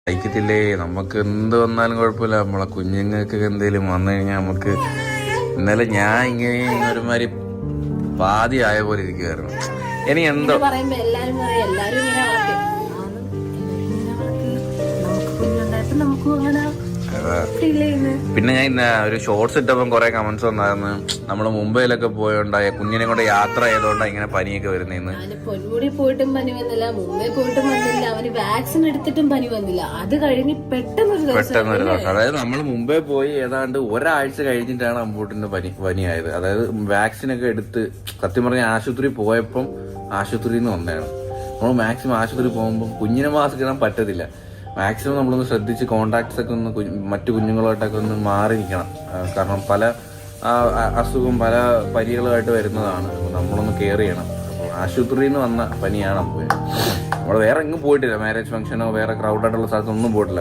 കഴിക്കത്തില്ലേ? നമുക്ക് എന്ത് വന്നാലും കുഴപ്പമില്ല, നമ്മളെ കുഞ്ഞുങ്ങൾക്ക് എന്തെങ്കിലും വന്നു കഴിഞ്ഞാൽ നമുക്ക്. ഇന്നലെ ഞാൻ ഇങ്ങനെ ഒരുമാതിരി പാതി ആയ പോലെ ഇരിക്കുവായിരുന്നു. ഇനി എന്തോ പിന്നെ ഞാൻ ഇന്ന് ഒരു ഷോർട്സ് ഇട്ടപ്പം കുറെ കമന്റ്സ് വന്നായിരുന്നു. നമ്മള് മുംബൈയിലൊക്കെ പോയോണ്ടായ കുഞ്ഞിനെ കൊണ്ട് യാത്ര ചെയ്തോണ്ടാ ഇങ്ങനെ പനിയൊക്കെ വരുന്നേന്ന്. പൊന്മുടി പോയിട്ടും പനി വന്നില്ല, മുംബൈ പോയിട്ടും വന്നില്ല, അവന് വാക്സിൻ എടുത്തിട്ടും പനി വന്നില്ല. അത് കഴിഞ്ഞ് പെട്ടെന്നൊരു ദിവസം, അതായത് നമ്മൾ മുംബൈ പോയി ഏതാണ്ട് ഒരാഴ്ച കഴിഞ്ഞിട്ടാണ് അമ്പൂട്ടിന്റെ പനിയായത്. അതായത് വാക്സിൻ ഒക്കെ എടുത്ത് സത്യം പറഞ്ഞ ആശുപത്രി പോയപ്പം ആശുപത്രിയിൽ നിന്ന് വന്നതാണ്. നമ്മൾ മാക്സിമം ആശുപത്രി പോകുമ്പോൾ കുഞ്ഞിനെ മാസ്ക് ഇടാൻ പറ്റത്തില്ല. മാക്സിമം നമ്മളൊന്ന് ശ്രദ്ധിച്ച് കോണ്ടാക്ട്സ് ഒക്കെ ഒന്ന് മറ്റു കുഞ്ഞുങ്ങളുമായിട്ടൊക്കെ ഒന്ന് മാറി നിൽക്കണം. കാരണം പല അസുഖം പല പരികളുമായിട്ട് വരുന്നതാണ്. നമ്മളൊന്ന് കെയർ ചെയ്യണം. അപ്പോൾ ആശുപത്രിയിൽ നിന്ന് വന്ന പനിയാണ് പോയത്. നമ്മൾ വേറെ എങ്ങും പോയിട്ടില്ല. മാരേജ് ഫംഗ്ഷനോ വേറെ ക്രൗഡായിട്ടുള്ള സ്ഥലത്തൊന്നും പോയിട്ടില്ല.